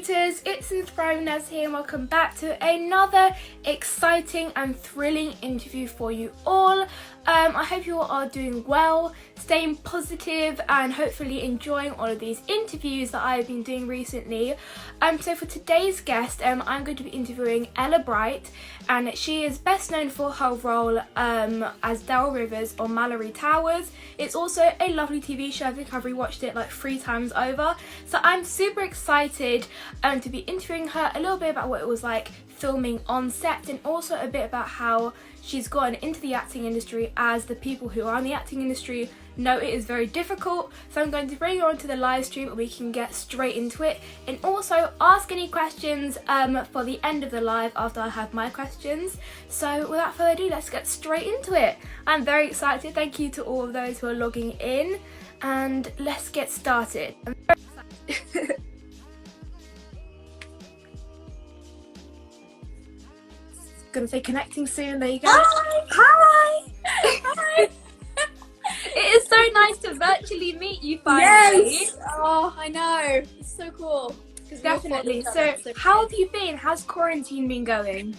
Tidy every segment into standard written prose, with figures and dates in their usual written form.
Inspirators, it's Inspiring Vanessa here and welcome back to another exciting and thrilling interview for you all. I hope you all are doing well, staying positive and hopefully enjoying all of these interviews that I've been doing recently. So for today's guest, I'm going to be interviewing Ella Bright, and she is best known for her role as Darrel Rivers on Malory Towers. It's also a lovely TV show. I think I've rewatched it like 3 times over. So I'm super excited to be interviewing her a little bit about what it was like filming on set, and also a bit about how she's gotten into the acting industry, as the people who are in the acting industry know it is very difficult. So I'm going to bring her onto the live stream and we can get straight into it, and also ask any questions for the end of the live after I have my questions. So without further ado, let's get straight into it. I'm very excited. Thank you to all of those who are logging in, and let's get started. I'm very excited. Gonna say connecting soon. There you go. Hi! Hi! It is so nice to virtually meet you finally. Yes! Oh, I know. It's so cool. Definitely. So how have you been? How's quarantine been going?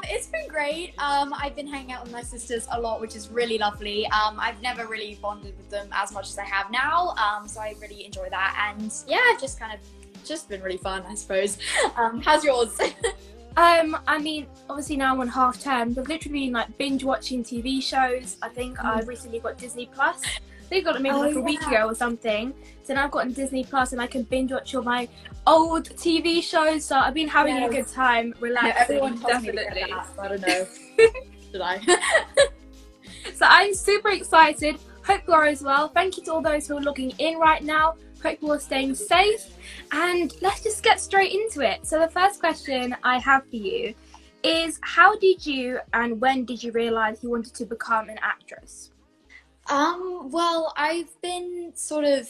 It's been great. I've been hanging out with my sisters a lot, which is really lovely. I've never really bonded with them as much as I have now. So I really enjoy that. And yeah, just been really fun, I suppose. How's yours? I mean, obviously now I'm on half term, but literally been like binge watching TV shows. I think I recently got Disney Plus. They got it maybe like a week ago or something. So now I've gotten Disney Plus and I can binge watch all my old TV shows. So I've been having a good time, relaxing. Everyone tells definitely. Me to get that, so I don't know. Should I? So I'm super excited. Hope you are as well. Thank you to all those who are logging in right now. Hope you are staying safe, and let's just get straight into it. So the first question I have for you is, how did you and when did you realise you wanted to become an actress? Well, I've been sort of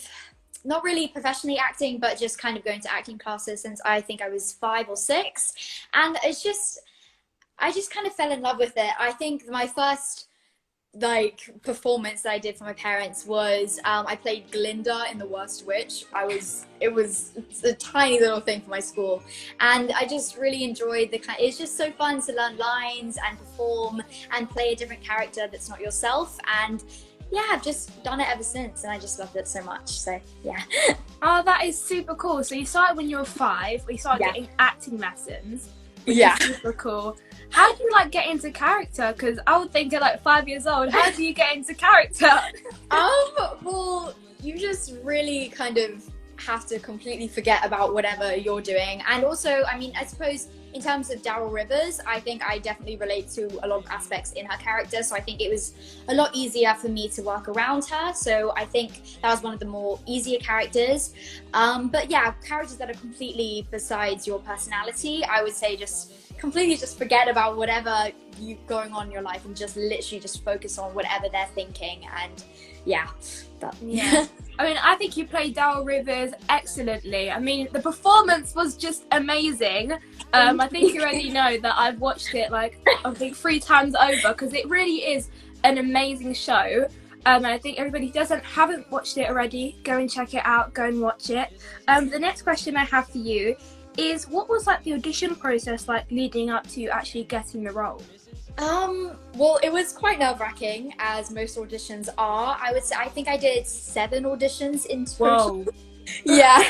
not really professionally acting, but just kind of going to acting classes since I think I was 5 or 6, and I just kind of fell in love with it. I think my first performance that I did for my parents was I played Glinda in The Worst Witch. It was a tiny little thing for my school, and I just really enjoyed it's just so fun to learn lines and perform and play a different character that's not yourself. And yeah, I've just done it ever since, and I just loved it so much. So yeah. Oh, that is super cool. So you started when you were 5. You started getting acting lessons, which is super cool. How do you get into character? Because I would think at 5 years old, how do you get into character? Well, you just really kind of have to completely forget about whatever you're doing. And also, I mean, I suppose in terms of Darrel Rivers, I think I definitely relate to a lot of aspects in her character. So I think it was a lot easier for me to work around her. So I think that was one of the more easier characters. But yeah, characters that are completely besides your personality, I would say just completely just forget about whatever you going on in your life and just literally just focus on whatever they're thinking. And yeah. I mean, I think you played Darrel Rivers excellently. I mean, the performance was just amazing. I think you already know that I've watched it I think 3 times over, because it really is an amazing show. And I think everybody who haven't watched it already, go and check it out, go and watch it. The next question I have for you is, what was the audition process leading up to actually getting the role? Well, it was quite nerve-wracking, as most auditions are. I would say I think I did 7 auditions in total. Whoa. Yeah.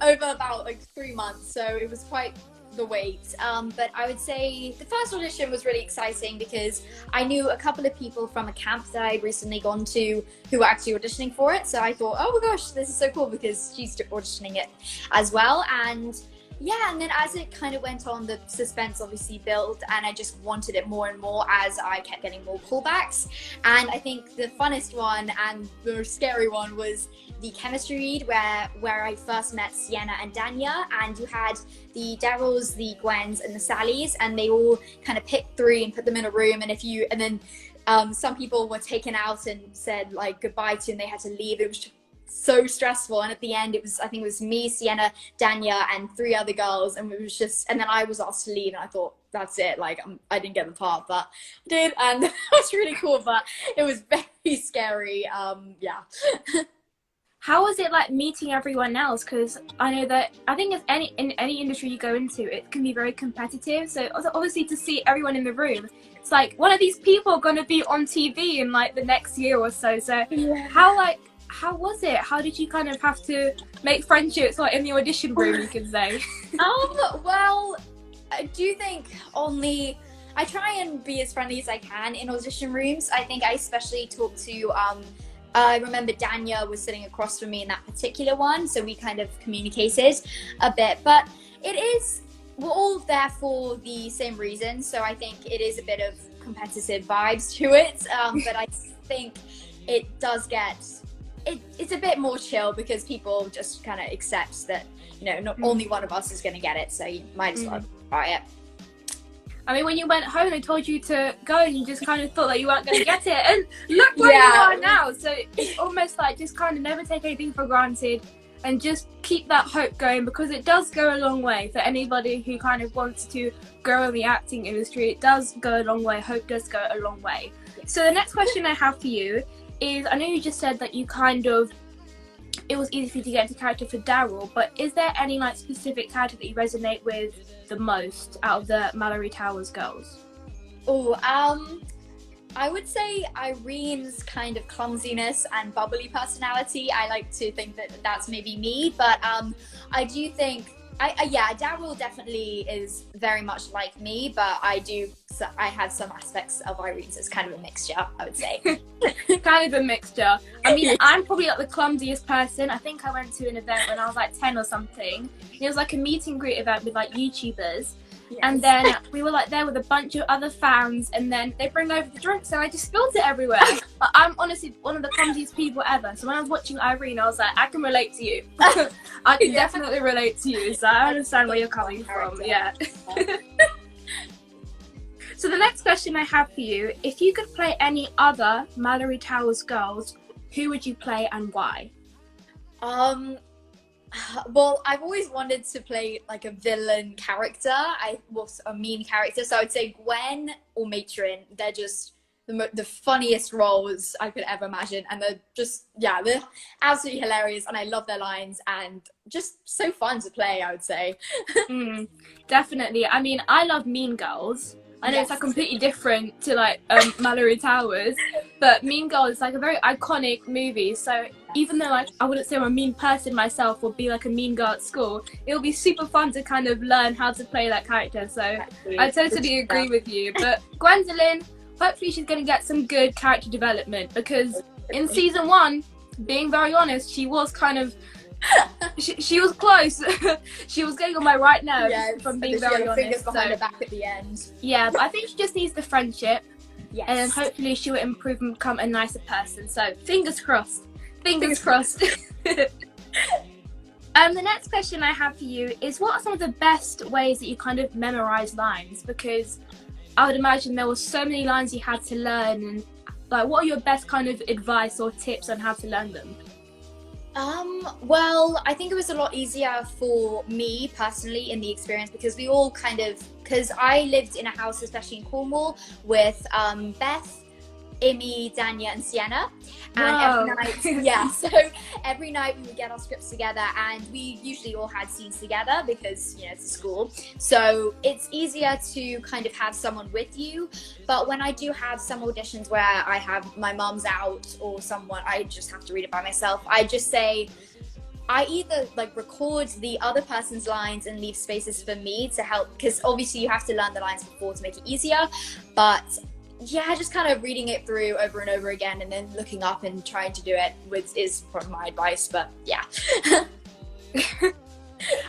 Over about 3 months, so it was quite the wait. But I would say the first audition was really exciting because I knew a couple of people from a camp that I'd recently gone to who were actually auditioning for it. So I thought, oh my gosh, this is so cool, because she's auditioning it as well. And yeah, and then as it kind of went on, the suspense obviously built, and I just wanted it more and more as I kept getting more callbacks. And I think the funnest one and the scary one was the chemistry read, where I first met Sienna and Danya, and you had the Darrels, the Gwens, and the Sallys, and they all kind of picked 3 and put them in a room. And then some people were taken out and said goodbye to, and they had to leave. It was so stressful, and at the end I think it was me, Sienna, Danya, and 3 other girls, and it was just, and then I was asked to leave, and I thought, that's it, I didn't get the part, but I did, and it was really cool, but it was very scary. Yeah. How was it like meeting everyone else? Because I know that I think in any industry you go into, it can be very competitive. So obviously to see everyone in the room, it's like one of these people are going to be on TV in like the next year or so. So Yeah. how was it? How did you kind of have to make friendships like in the audition room, you could say? Well, I do think I try and be as friendly as I can in audition rooms. I think I especially talk to I remember Danya was sitting across from me in that particular one, so we kind of communicated a bit. But we're all there for the same reason, so I think it is a bit of competitive vibes to it. But I think it does it's a bit more chill because people just kind of accept that, not only one of us is going to get it, so you might as well try it. I mean, when you went home, they told you to go and you just kind of thought that you weren't going to get it. And look where you are now. So it's almost like just kind of never take anything for granted and just keep that hope going, because it does go a long way for anybody who kind of wants to grow in the acting industry. It does go a long way. Hope does go a long way. So the next question I have for you is, I know you just said that it was easy for you to get into character for Darrel, but is there any like specific character that you resonate with the most out of the Malory Towers girls? I would say Irene's kind of clumsiness and bubbly personality. I like to think that that's maybe me, but I do think Darrel definitely is very much like me, but I have some aspects of Irene's. It's kind of a mixture, I would say. Kind of a mixture. I mean, I'm probably like the clumsiest person. I think I went to an event when I was like 10 or something. It was like a meet and greet event with like YouTubers. Yes. And then we were like there with a bunch of other fans, and then they bring over the drinks and I just spilled it everywhere. But I'm honestly one of the clumsiest people ever. So when I was watching Irene, I was like, I can relate to you. I can definitely relate to you. So I understand where you're coming from. Yeah. So the next question I have for you, if you could play any other Malory Towers girls, who would you play and why? Well, I've always wanted to play like a villain character. A mean character. So I would say Gwen or Matron. They're just the funniest roles I could ever imagine, and they're absolutely hilarious, and I love their lines and just so fun to play, I would say. Definitely. I mean, I love Mean Girls. I know it's like completely different to like Malory Towers, but Mean Girls is like a very iconic movie. So even though like I wouldn't say I'm a mean person myself or be like a mean girl at school, it'll be super fun to kind of learn how to play that character. So I totally agree with you. But Gwendolyn, hopefully she's going to get some good character development, because in season 1, being very honest, she was kind of she was close. She was getting on my right nerves, from being very honest. Fingers behind her back at the end. Yeah, but I think she just needs the friendship. Yes. And hopefully she will improve and become a nicer person. So fingers crossed. Fingers crossed. The next question I have for you is, what are some of the best ways that you kind of memorize lines? Because I would imagine there were so many lines you had to learn, and like, what are your best kind of advice or tips on how to learn them? Well, I think it was a lot easier for me personally in the experience, because because I lived in a house, especially in Cornwall, with Beth, Imi, Danya and Sienna, and every night we would get our scripts together, and we usually all had scenes together because it's a school, so it's easier to kind of have someone with you. But when I do have some auditions where I have my mum's out or someone, I just have to read it by myself. I just say, I either like record the other person's lines and leave spaces for me to help, because obviously you have to learn the lines before to make it easier, but just kind of reading it through over and over again and then looking up and trying to do it is probably my advice. But yeah.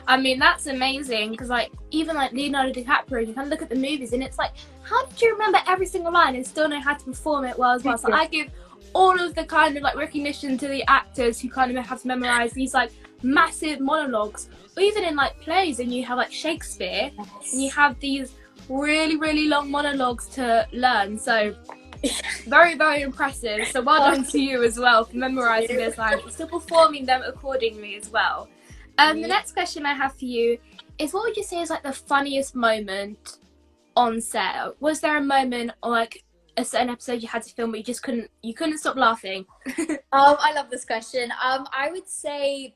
I mean, that's amazing, because like even like Leonardo DiCaprio, you kind of look at the movies and it's like, how did you remember every single line and still know how to perform it well as well? So I give all of the kind of like recognition to the actors who kind of have to memorize these like massive monologues, or even in like plays, and you have like Shakespeare and you have these really, really long monologues to learn. So very, very impressive. So well done to you as well for memorizing those lines and still performing them accordingly as well. The next question I have for you is, what would you say is like the funniest moment on set? Was there a moment, or like a certain episode you had to film but you couldn't stop laughing? I love this question. I would say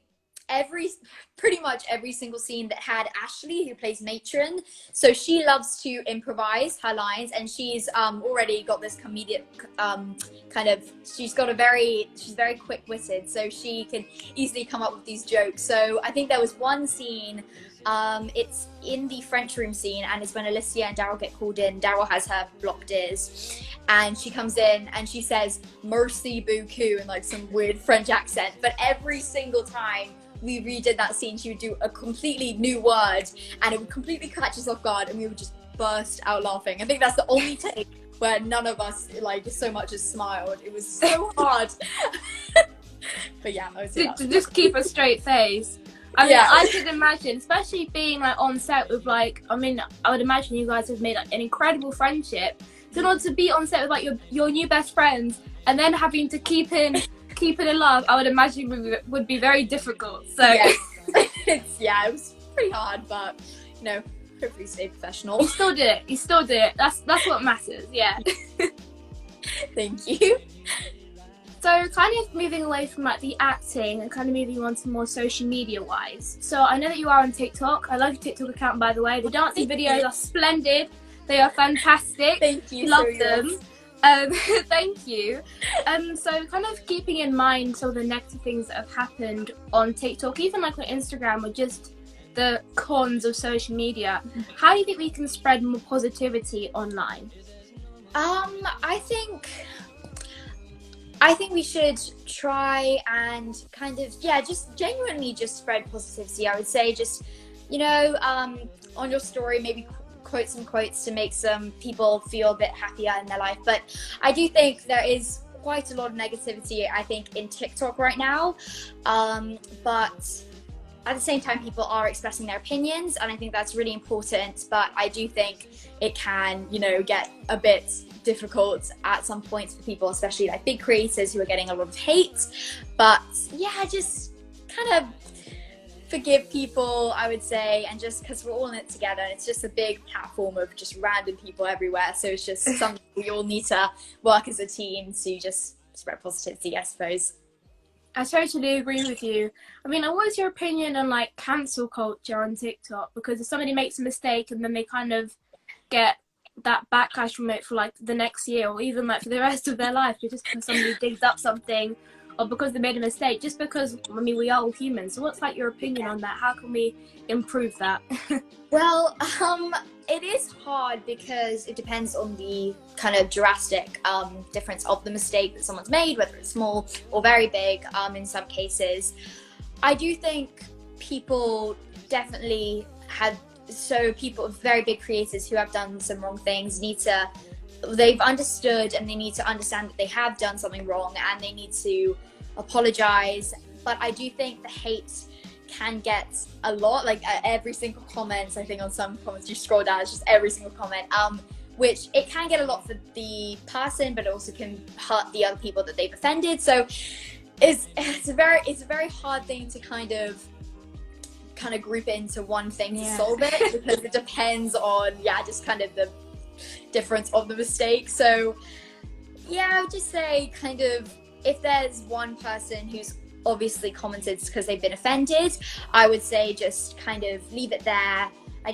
pretty much every single scene that had Ashley, who plays Matron. So she loves to improvise her lines, and she's already got this comedic kind of, she's very quick-witted, so she can easily come up with these jokes. So I think there was one scene, it's in the French room scene, and it's when Alicia and Darrel get called in. Darrel has her blocked ears, and she comes in and she says "Merci beaucoup" in like some weird French accent. But every single time we redid that scene, she would do a completely new word, and it would completely catch us off guard, and we would just burst out laughing. I think that's the only take where none of us like so much as smiled. It was so hard. But yeah, I would say to just keep a straight face. I mean, I could imagine, especially being like on set with like, I mean, I would imagine you guys have made like an incredible friendship. So in order to be on set with like your new best friends, and then having to keep it in love, I would imagine would be very difficult. So it was pretty hard, but you know, hopefully stay professional. You still did it. That's what matters. Yeah. Thank you. So kind of moving away from like the acting and kind of moving on to more social media wise. So I know that you are on TikTok. I love your TikTok account, by the way. The dancing videos are splendid. They are fantastic. Thank you. Love them. Thank you. So kind of keeping in mind some of the negative things that have happened on TikTok, even like on Instagram, or just the cons of social media, how do you think we can spread more positivity online? I think we should try and kind of, just genuinely just spread positivity. I would say just, you know, on your story, maybe quote some quotes to make some people feel a bit happier in their life. But I do think there is quite a lot of negativity, I think, in TikTok right now. But at the same time, people are expressing their opinions, and I think that's really important. But I do think it can, you know, get a bit difficult at some points for people, especially like big creators who are getting a lot of hate. But yeah, just kind of forgive people, I would say, and just because we're all in it together, and it's just a big platform of just random people everywhere, so it's just something we all need to work as a team to just spread positivity, I suppose. I totally agree with you. I mean, what is your opinion on like cancel culture on TikTok? Because if somebody makes a mistake and then they kind of get that backlash from it for like the next year, or even like for the rest of their life, just because somebody digs up something, or because they made a mistake, just because, I mean, we are all humans. So what's like your opinion on that? How can we improve that? Well, it is hard because it depends on the kind of drastic difference of the mistake that someone's made, whether it's small or very big in some cases. I do think people definitely people, very big creators who have done some wrong things they've understood, and they need to understand that they have done something wrong, and they need to apologize. But I do think the hate can get a lot, like every single comment. I think on some comments you scroll down, it's just every single comment, which it can get a lot for the person, but it also can hurt the other people that they've offended. So it's a very hard thing to kind of group it into one thing to solve it, because it depends on just kind of the difference of the mistake. So I would just say, kind of, if there's one person who's obviously commented because they've been offended, I would say just kind of leave it there. I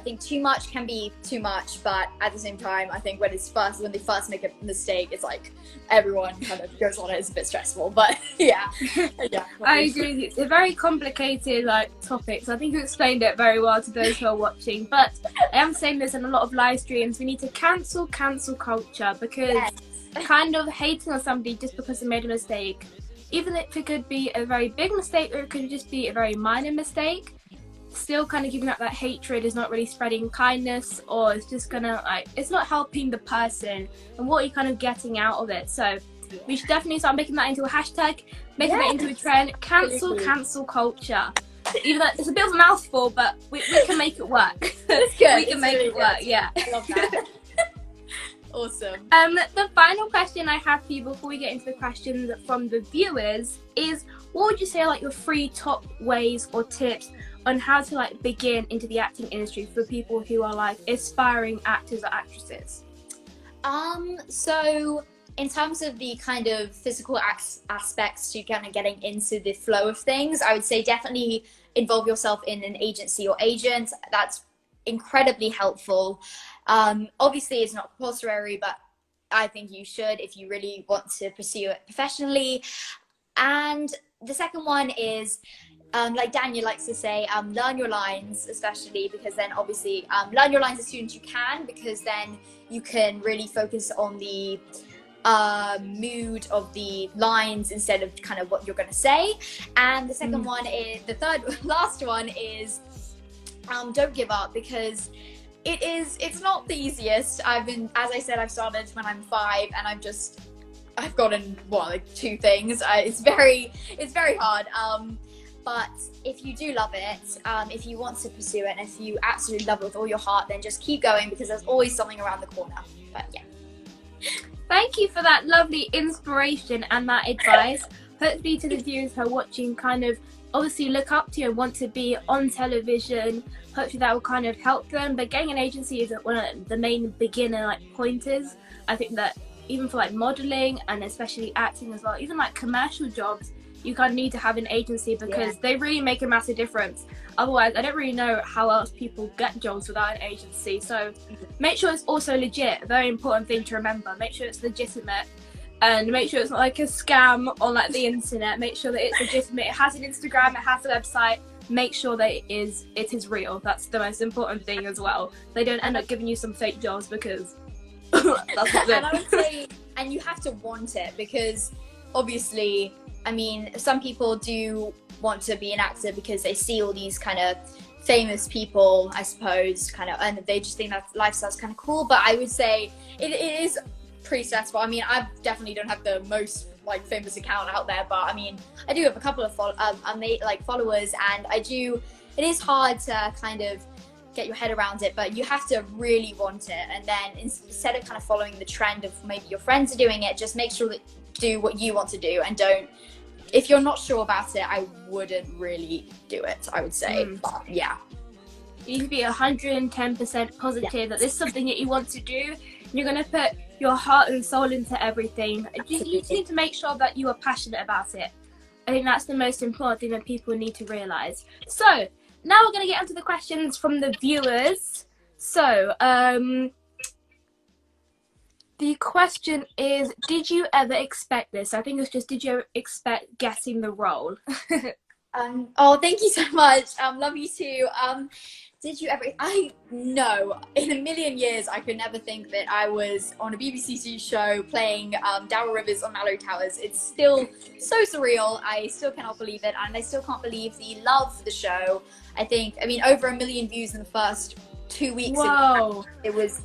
think too much can be too much, but at the same time, I think when they first make a mistake, it's like everyone kind of goes on it. It's a bit stressful, but yeah. I agree with you. It's a very complicated topic, so I think you explained it very well to those who are watching. But I am saying this in a lot of live streams, we need to cancel culture, because kind of hating on somebody just because they made a mistake, even if it could be a very big mistake or it could just be a very minor mistake, still kind of giving up that hatred is not really spreading kindness, or it's just gonna it's not helping the person, and what are you kind of getting out of it. So we should definitely start making that into a hashtag, making that into a trend. Cancel culture. Even though it's a bit of a mouthful, but we can make it work. It's good. We can make it work. Yeah. I love that. Awesome. The final question I have for you before we get into the questions from the viewers is, what would you say are like your 3 top ways or tips on how to begin into the acting industry for people who are aspiring actors or actresses? So in terms of the kind of physical aspects to kind of getting into the flow of things, I would say definitely involve yourself in an agency or agent. That's incredibly helpful. Obviously, it's not compulsory, but I think you should if you really want to pursue it professionally. And the second one is, like Daniel likes to say, learn your lines, especially because then obviously learn your lines as soon as you can, because then you can really focus on the mood of the lines instead of kind of what you're going to say. And the second one is, the third last one is, don't give up, because it's not the easiest. As I said, I've started when I'm 5 and I've gotten like 2 things. It's very hard. But if you do love it, if you want to pursue it, and if you absolutely love it with all your heart, then just keep going, because there's always something around the corner. But yeah. Thank you for that lovely inspiration and that advice. Hopefully to the viewers who are watching kind of obviously look up to you and want to be on television, hopefully that will kind of help them. But getting an agency is one of the main beginner like pointers. I think that even for like modeling and especially acting as well, even like commercial jobs, you kind of need to have an agency, because they really make a massive difference. Otherwise, I don't really know how else people get jobs without an agency. So make sure it's also legit. A very important thing to remember. Make sure it's legitimate, and make sure it's not like a scam on like the internet. Make sure that it's legitimate. It has an Instagram, it has a website. Make sure that it is real. That's the most important thing as well. They don't end up giving you some fake jobs, because that's not good. And I would say, and you have to want it, because obviously, I mean, some people do want to be an actor because they see all these kind of famous people, I suppose, kind of, and they just think that lifestyle's kind of cool. But I would say it is pretty stressful. I mean, I definitely don't have the most like famous account out there, but I mean, I do have a couple of followers, and it is hard to kind of get your head around it, but you have to really want it. And then instead of kind of following the trend of maybe your friends are doing it, just make sure that do what you want to do, and don't, if you're not sure about it, I wouldn't really do it, I would say. But yeah, you need to be 110% positive that this is something that you want to do. You're going to put your heart and soul into everything. You just need to make sure that you are passionate about it. I think that's the most important thing that people need to realise. So now we're going to get into the questions from the viewers. So the question is, did you ever expect this? I think it's just, did you expect getting the role? Oh, thank you so much. Love you too. Did you ever? No, in a million years, I could never think that I was on a BBC show playing Darrel on Malory Towers. It's still so surreal. I still cannot believe it, and I still can't believe the love for the show. I mean, over 1 million views in the first 2 weeks. Whoa! It was.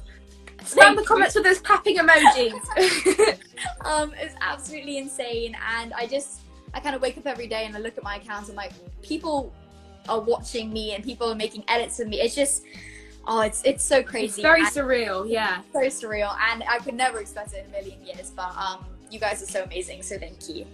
Slam the comments with those clapping emojis. It's absolutely insane, and I kind of wake up every day and I look at my account and like, people are watching me and people are making edits of me. It's just, it's so crazy. It's very surreal, yeah. So surreal, and I could never expect it in a million years, but you guys are so amazing, so thank you.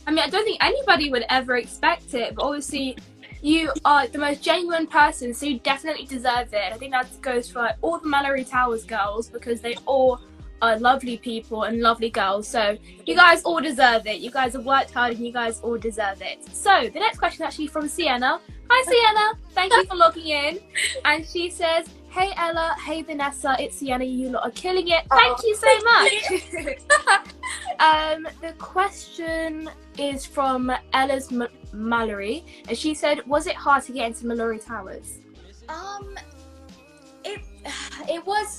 I mean, I don't think anybody would ever expect it, but obviously you are the most genuine person, so you definitely deserve it. I think that goes for like, all the Malory Towers girls, because they all are lovely people and lovely girls. So you guys all deserve it. You guys have worked hard and you guys all deserve it. So the next question is actually from Sienna. Hi Sienna, thank you for logging in. And she says, hey Ella, hey Vanessa, it's Sienna, you lot are killing it. Thank you so much. The question is from Ella's Malory, and she said, was it hard to get into Malory Towers?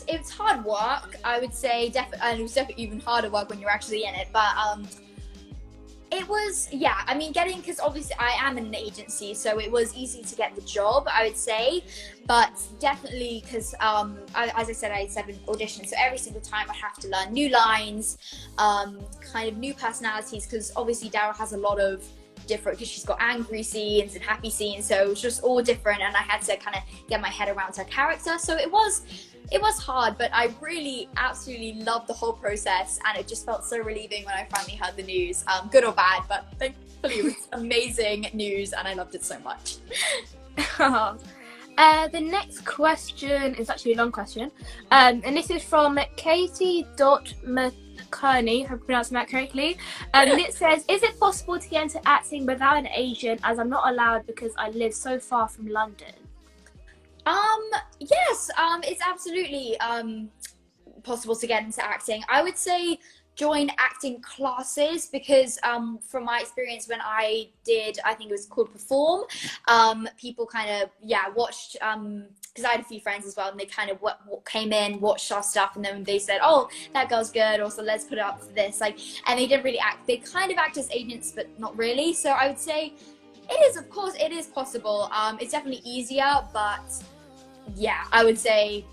It's hard work, I would say, and it was definitely even harder work when you're actually in it, but it was, yeah, I mean, because obviously I am in an agency, so it was easy to get the job, I would say, but definitely because, as I said, I had 7 auditions, so every single time I have to learn new lines, kind of new personalities, because obviously Darrel has a lot of different, because she's got angry scenes and happy scenes, so it was just all different, and I had to kind of get my head around her character, so it was hard, but I really absolutely loved the whole process, and it just felt so relieving when I finally heard the news, good or bad, but thankfully it was amazing news and I loved it so much. The next question is actually a long question, and this is from Katie.McKerney, if I'm pronouncing that correctly. And it says, is it possible to get into acting without an agent, as I'm not allowed because I live so far from London? Yes, it's absolutely possible to get into acting. I would say join acting classes because from my experience when I did, I think it was called Perform, people kind of watched because I had a few friends as well, and they kind of came in, watched our stuff, and then they said, oh, that girl's good, also let's put it up for this, like, and they didn't really act, they kind of act as agents but not really. So I would say it is possible. It's definitely easier, but yeah, I would say,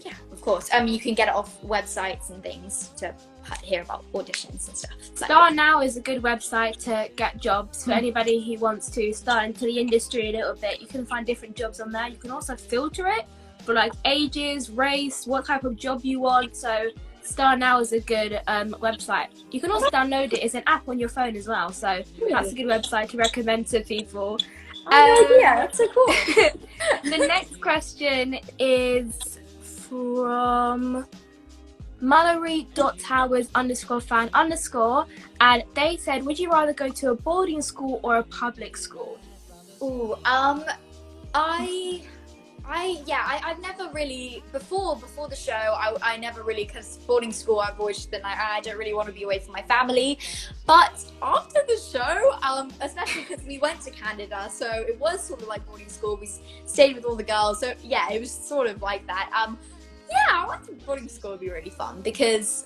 yeah, of course. I mean, you can get it off websites and things to hear about auditions and stuff. Star Now is a good website to get jobs for anybody who wants to start into the industry a little bit. You can find different jobs on there. You can also filter it for like ages, race, what type of job you want. So Star Now is a good website. You can also download it. It's an app on your phone as well. So that's a good website to recommend to people. Yeah, that's so cool. The next question is from Malory.Towers _fan_, and they said, would you rather go to a boarding school or a public school? Ooh, I've never really before the show. I never really, because boarding school, I've always been like, I don't really want to be away from my family. But after the show, especially because we went to Canada, so it was sort of like boarding school. We stayed with all the girls, so yeah, it was sort of like that. Yeah, I think boarding school would be really fun because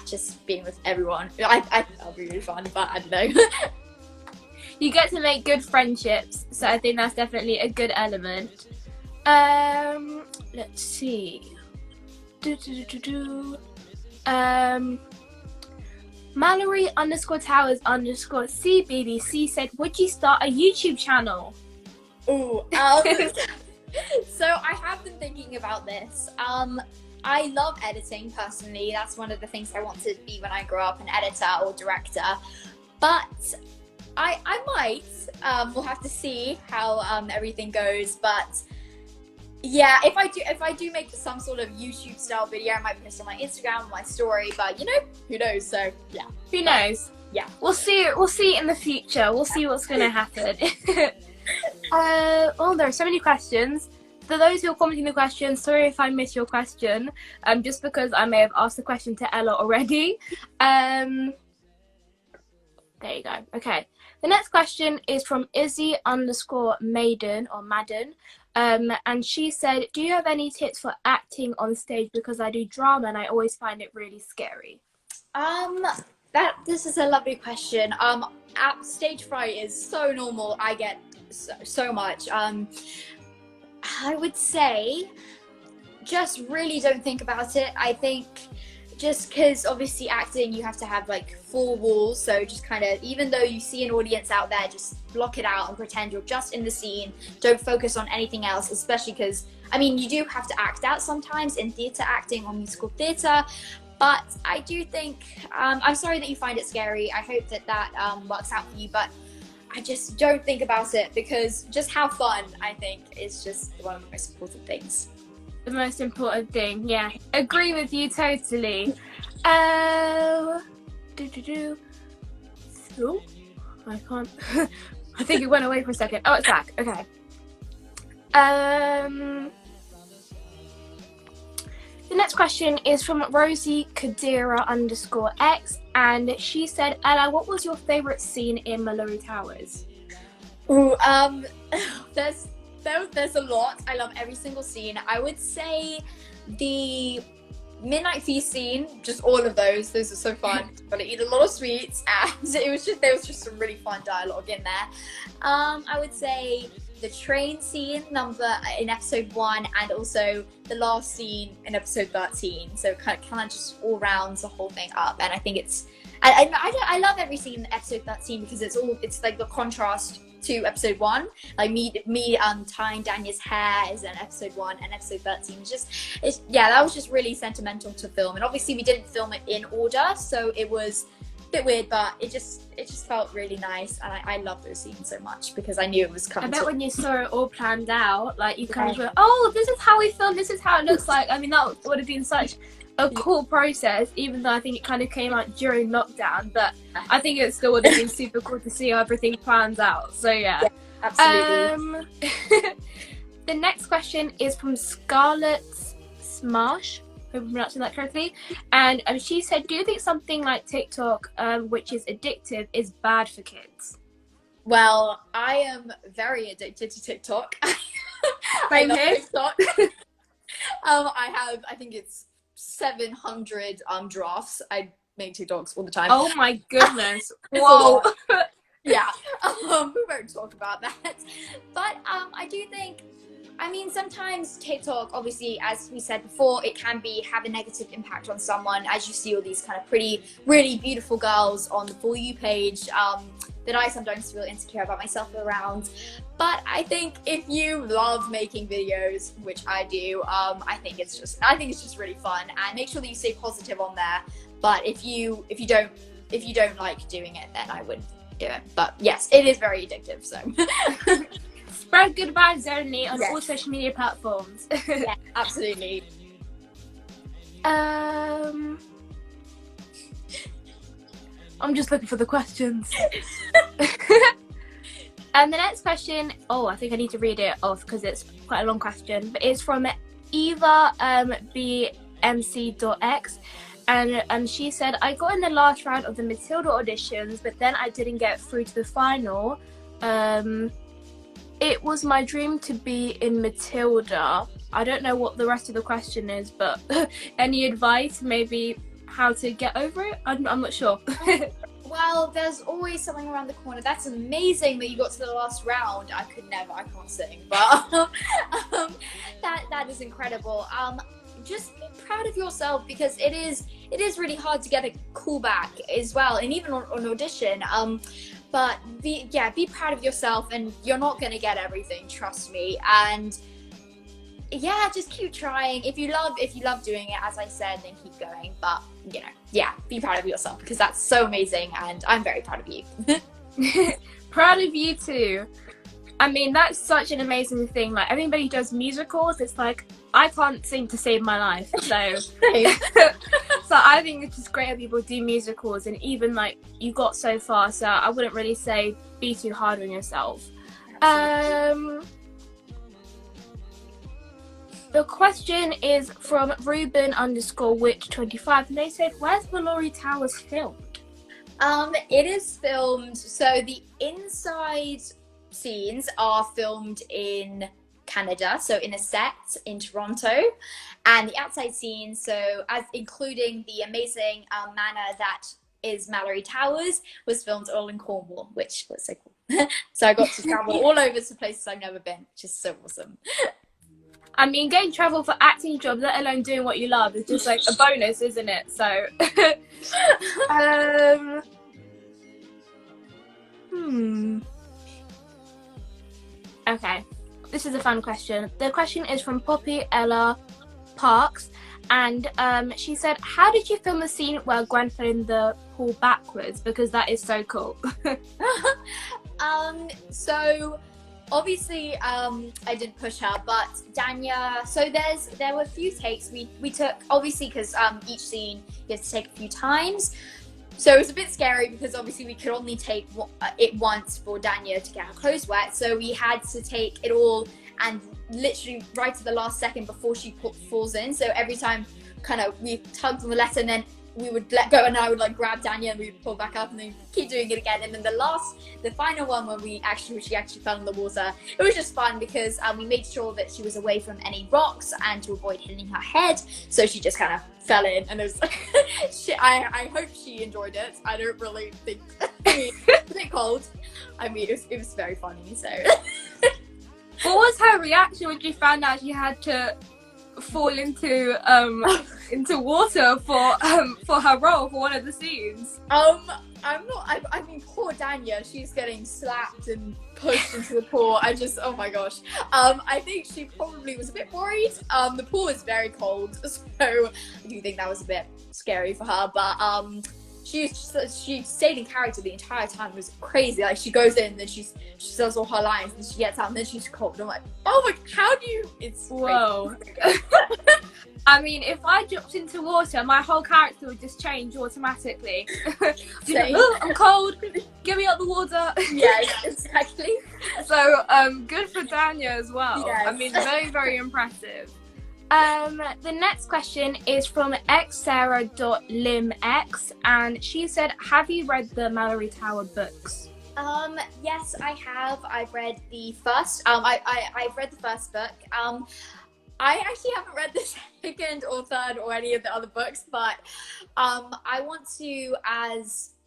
just being with everyone. That'll be really fun, but I don't know. You get to make good friendships, so I think that's definitely a good element. Let's see. Malory_Towers _CBBC said, would you start a YouTube channel? Ooh, so I have been thinking about this. I love editing personally. That's one of the things I want to be when I grow up, an editor or director. But I might. We'll have to see how everything goes. But yeah, if I do make some sort of YouTube style video, I might post on my Instagram or my story. But who knows? So yeah, who knows? Yeah, we'll see in the future. We'll see what's gonna happen. There are so many questions. For those who are commenting the question, sorry if I missed your question, just because I may have asked the question to Ella already. There you go. Okay. The next question is from Izzy_Maiden or Madden. And she said, do you have any tips for acting on stage? Because I do drama and I always find it really scary. This is a lovely question. Stage fright is so normal. I get so much. I would say just really don't think about it. I think just because obviously acting, you have to have like 4 walls, so just kind of, even though you see an audience out there, just block it out and pretend you're just in the scene. Don't focus on anything else, especially because, I mean, you do have to act out sometimes in theatre acting or musical theatre, but I do think, I'm sorry that you find it scary. I hope that works out for you, but I just don't think about it, because just have fun, I think, is just one of the most important things. The most important thing, yeah. Agree with you totally. Oh, I can't. I think it went away for a second. Oh, it's back. Okay. The next question is from Rosie Kadira _X, and she said, Ella, what was your favourite scene in Malory Towers? Ooh, there's a lot. I love every single scene. I would say the Midnight Feast scene, just all of those are so fun. Gotta eat a lot of sweets, and there was just some really fun dialogue in there. I would say the train scene in episode 1, and also the last scene in episode 13. So kind of just all rounds the whole thing up, and I think I love every scene in episode 13 because it's like the contrast to episode 1, like me tying Danya's hair is in episode 1, and episode 13 that was just really sentimental to film. And obviously we didn't film it in order, so it was bit weird, but it just felt really nice, and I love those scenes so much because I knew it was coming. I bet when you saw it all planned out, like you kind of went, oh, this is how we film, this is how it looks like. I mean, that would have been such a cool process, even though I think it kind of came out during lockdown, but I think it still would have been super cool to see how everything plans out. So yeah, absolutely. The next question is from Scarlett Smash. Hope I'm pronouncing that correctly. And she said, do you think something like TikTok, which is addictive, is bad for kids? Well, I am very addicted to TikTok. Same here. TikTok. I think it's 700 drafts. I make TikToks all the time. Oh my goodness. Whoa. Yeah. We won't talk about that. But I do think, I mean, sometimes TikTok, obviously, as we said before, it can have a negative impact on someone, as you see all these kind of pretty, really beautiful girls on the For You page that I sometimes feel insecure about myself around. But I think if you love making videos, which I do, I think it's just really fun, and make sure that you stay positive on there. But if you don't like doing it, then I wouldn't do it. But yes, it is very addictive, so. Spread good vibes only on all social media platforms. Yeah, absolutely. I'm just looking for the questions. And the next question, I think I need to read it off because it's quite a long question, but it's from Eva BMC.x, and she said, I got in the last round of the Matilda auditions, but then I didn't get through to the final. It was my dream to be in Matilda. I don't know what the rest of the question is, but any advice, maybe how to get over it? I'm not sure. Well, there's always something around the corner. That's amazing that you got to the last round. I can't sing, but that is incredible. Just be proud of yourself, because it is really hard to get a callback as well, and even on audition. But be proud of yourself, and you're not going to get everything, trust me. And yeah, just keep trying. If you love doing it, as I said, then keep going. But be proud of yourself, because that's so amazing, and I'm very proud of you. Proud of you too. I mean, that's such an amazing thing. Like, everybody does musicals. It's like, I can't sing to save my life, so so I think it's just great that people do musicals, and even like you got so far, so I wouldn't really say be too hard on yourself. The question is from Ruben_witch25, and they said, where's Malory Towers filmed? It is filmed, so the inside scenes are filmed in Canada, so in a set in Toronto, and the outside scenes, so as including the amazing manor that is Malory Towers, was filmed all in Cornwall, which was so cool. So I got to travel all over to places I've never been, which is so awesome. I mean, getting travel for acting jobs, let alone doing what you love, is just like a bonus, isn't it? So okay, this is a fun question. The question is from Poppy Ella Parks, and she said, how did you film the scene where Gwen fell in the pool backwards? Because that is so cool. So obviously I didn't push her, but Danya, so there were a few takes we took, obviously, because each scene you have to take a few times. So it was a bit scary, because obviously we could only take it once for Danya to get her clothes wet. So we had to take it all, and literally right to the last second before she falls in. So every time kind of we tugged on the letter, and then we would let go, and I would like grab Danya and we would pull back up, and then keep doing it again. And then the final one when she actually fell in the water, it was just fun, because we made sure that she was away from any rocks and to avoid hitting her head. So she just kind of fell in, and it was I hope she enjoyed it. I don't really think, I mean, it's a bit cold. I mean, it was very funny, so. What was her reaction when she found out she had to fall into water for her role for one of the scenes? I mean, poor Danya, she's getting slapped and pushed into the pool. Oh my gosh. I think she probably was a bit worried. The pool is very cold, so I do think that was a bit scary for her, but she stayed in character the entire time. It was crazy. Like, she goes in, then she says all her lines, and she gets out, and then she's cold. I'm like, oh my, how do you? It's whoa. I mean, if I jumped into water, my whole character would just change automatically. Oh, I'm cold. Get me out the water. Yes, exactly. So, good for Dania as well. Yes. I mean, very, very impressive. The next question is from xsarah.limx, and she said, have you read the Malory Towers books? Yes, I have. I've read the first. I've read the first book. I actually haven't read the second or third or any of the other books, but I want to,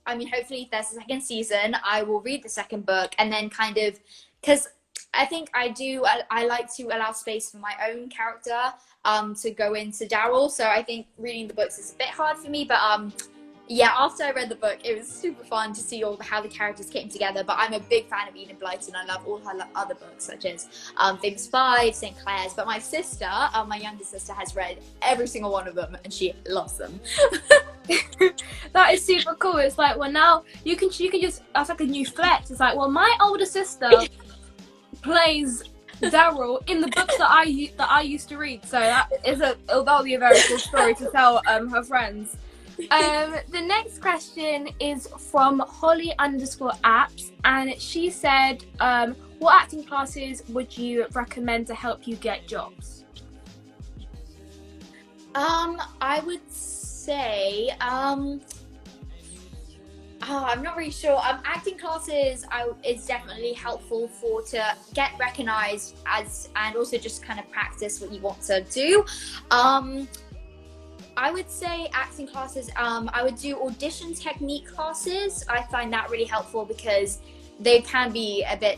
hopefully if there's a second season, I will read the second book, and then kind of, because I think I like to allow space for my own character to go into Darrel, so I think reading the books is a bit hard for me, but yeah, after I read the book, it was super fun to see how the characters came together. But I'm a big fan of Enid Blyton. I love all her other books, such as Famous Five, St. Clair's. But my sister, my younger sister, has read every single one of them, and she loves them. That is super cool. It's like, well, now you can just, that's like a new flex. It's like, well, my older sister plays Darrel in the books that I used to read. So that'll be a very cool story to tell her friends. The next question is from Holly_apps, and she said, what acting classes would you recommend to help you get jobs? I would say, I'm not really sure. Acting classes is definitely helpful to get recognized and also just kind of practice what you want to do. I would say acting classes, I would do audition technique classes. I find that really helpful because they can be a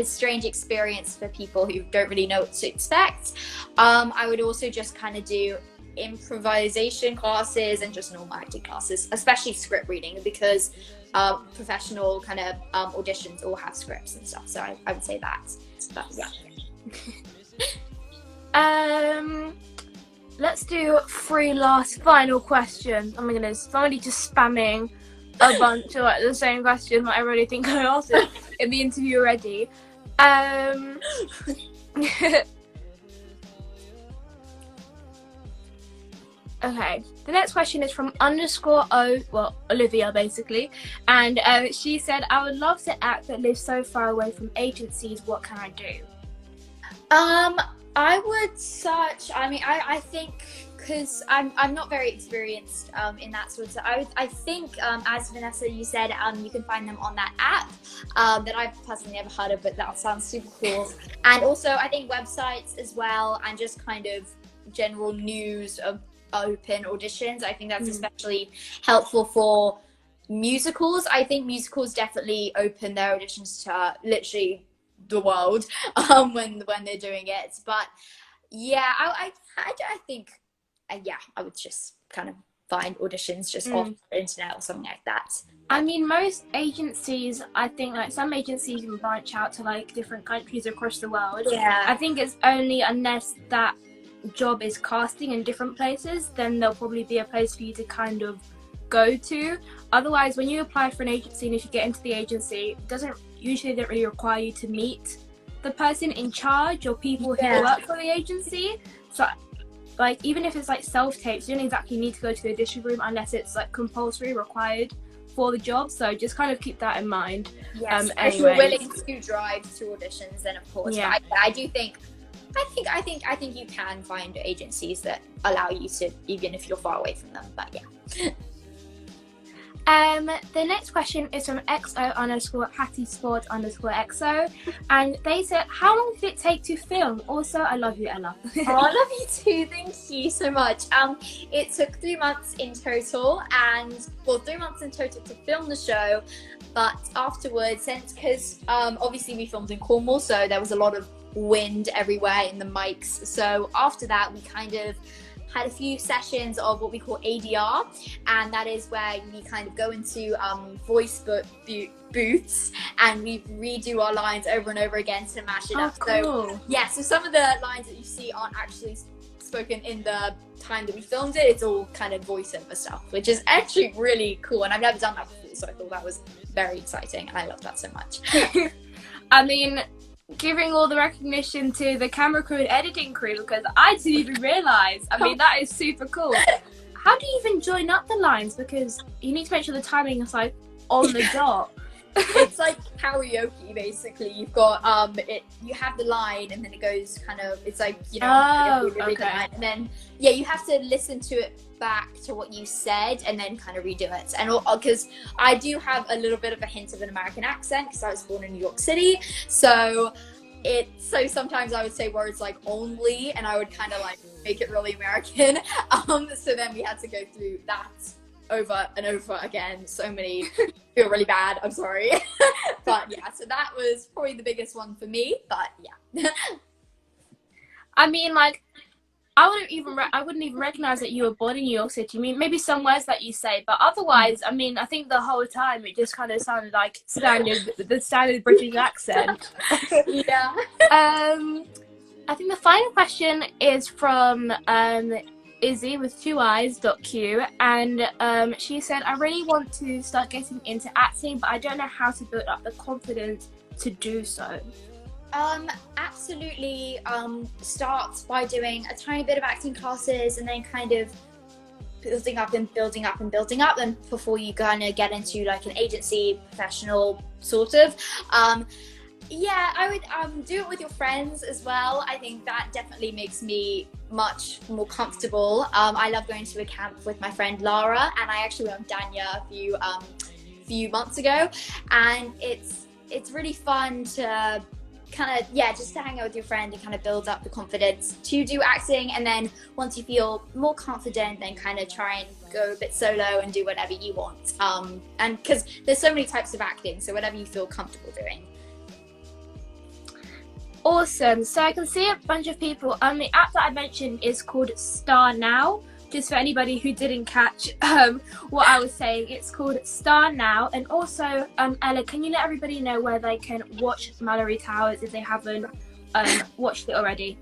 strange experience for people who don't really know what to expect. I would also just kind of do improvisation classes and just normal acting classes, especially script reading, because professional kind of auditions all have scripts and stuff. So I would say that. Yeah. Let's do 3 last final questions. Oh my goodness, I'm already just spamming a bunch of like the same questions that I already think I asked in the interview already. Okay, the next question is from Olivia basically, and she said, I would love to act but live so far away from agencies. What can I do? I would search. I think, because I'm not very experienced in that sort of stuff. I think, as Vanessa, you said, you can find them on that app that I've personally never heard of, but that sounds super cool. And also, I think websites as well, and just kind of general news of open auditions. I think that's especially helpful for musicals. I think musicals definitely open their auditions to literally the world when they're doing it. But yeah, I think I would just kind of find auditions just off the internet or something like that. I mean, most agencies, I think, like, some agencies can branch out to like different countries across the world. Yeah, I think it's only unless that job is casting in different places, then there'll probably be a place for you to kind of go to. Otherwise, when you apply for an agency and if you get into the agency, it doesn't really require you to meet the person in charge or people who work for the agency. So like, even if it's like self-tapes, you don't exactly need to go to the audition room unless it's like compulsory required for the job. So just kind of keep that in mind. Yes, if you're willing to drive to auditions, then of course. Yeah. But I do think I think you can find agencies that allow you to, even if you're far away from them. But yeah. The next question is from XO_HattySport_XO, and they said, how long did it take to film? Also, I love you, Ella. Oh, I love you too. Thank you so much. It took 3 months in total, and 3 months in total to film the show. But afterwards, because obviously we filmed in Cornwall, so there was a lot of wind everywhere in the mics. So after that, we kind of had a few sessions of what we call ADR, and that is where we kind of go into voice booths and we redo our lines over and over again to mash it up. Cool. So yeah, so some of the lines that you see aren't actually spoken in the time that we filmed it. It's all kind of voiceover stuff, which is actually really cool. And I've never done that before, so I thought that was very exciting. And I love that so much. I mean, giving all the recognition to the camera crew and editing crew, because I didn't even realise. I mean, that is super cool. How do you even join up the lines? Because you need to make sure the timing is like on the dot. It's like karaoke, basically. You've got you have the line, and then it goes kind of, it's like, you know, the line, and then you have to listen to it back to what you said and then kind of redo it. And because I do have a little bit of a hint of an American accent because I was born in New York City, so sometimes I would say words like only, and I would kind of like make it really American. So then we had to go through that over and over again. So many, feel really bad, I'm sorry. But yeah, so that was probably the biggest one for me, but yeah. I mean, like, I wouldn't even recognize that you were born in New York City. I mean, maybe some words that you say, but otherwise, I mean, I think the whole time it just kind of sounded like the standard British accent. Yeah. I think the final question is from Izzy with 2eyes.q, and she said, I really want to start getting into acting, but I don't know how to build up the confidence to do so. Absolutely. Start by doing a tiny bit of acting classes, and then kind of building up and building up and building up, and before you kind of get into like an agency professional sort of. Yeah, I would do it with your friends as well. I think that definitely makes me much more comfortable. I love going to a camp with my friend Lara, and I actually went with Danya a few months ago, and it's really fun to kind of, just to hang out with your friend and kind of build up the confidence to do acting. And then once you feel more confident, then kind of try and go a bit solo and do whatever you want. And because there's so many types of acting, so whatever you feel comfortable doing. Awesome. So I can see a bunch of people. The app that I mentioned is called Star Now. Just for anybody who didn't catch what I was saying, it's called Star Now. And also, Ella, can you let everybody know where they can watch Malory Towers if they haven't watched it already?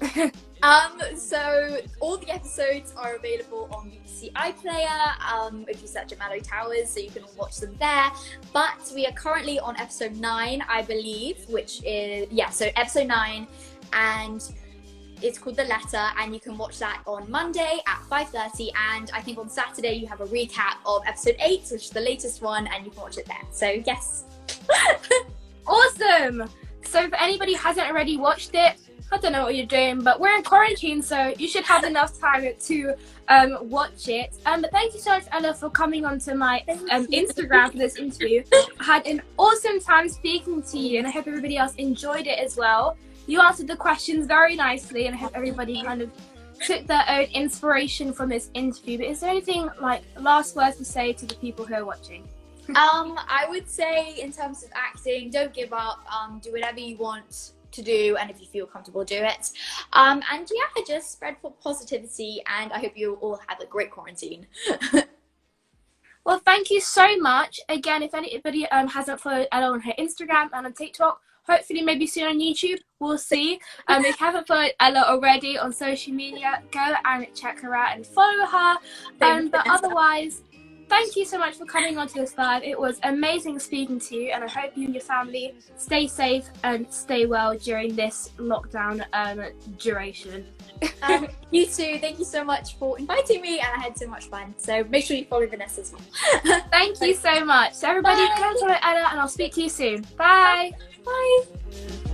So all the episodes are available on BBC iPlayer, if you search at Malory Towers, so you can watch them there. But we are currently on episode 9, I believe, which is, so episode 9, and it's called The Letter, and you can watch that on Monday at 5:30, and I think on Saturday you have a recap of episode 8, which is the latest one, and you can watch it there. So yes. Awesome. So for anybody who hasn't already watched it, I don't know what you're doing, but we're in quarantine, so you should have enough time to watch it. But thank you so much, Ella, for coming onto my Instagram for this interview. I had an awesome time speaking to you, and I hope everybody else enjoyed it as well. You answered the questions very nicely, and I hope everybody kind of took their own inspiration from this interview. But is there anything, like, last words to say to the people who are watching? I would say, in terms of acting, don't give up. Do whatever you want to do, and if you feel comfortable, do it. And yeah, just spread positivity, and I hope you all have a great quarantine. Well, thank you so much. Again, if anybody hasn't followed Ella on her Instagram and on TikTok, hopefully maybe soon on YouTube, we'll see. If you haven't followed Ella already on social media, go and check her out and follow her. But otherwise, thank you so much for coming onto this live. It was amazing speaking to you, and I hope you and your family stay safe and stay well during this lockdown duration. You too. Thank you so much for inviting me, and I had so much fun. So make sure you follow Vanessa as well. Thank you so much. So everybody, go and follow Ella, and I'll speak to you soon. Bye. Bye.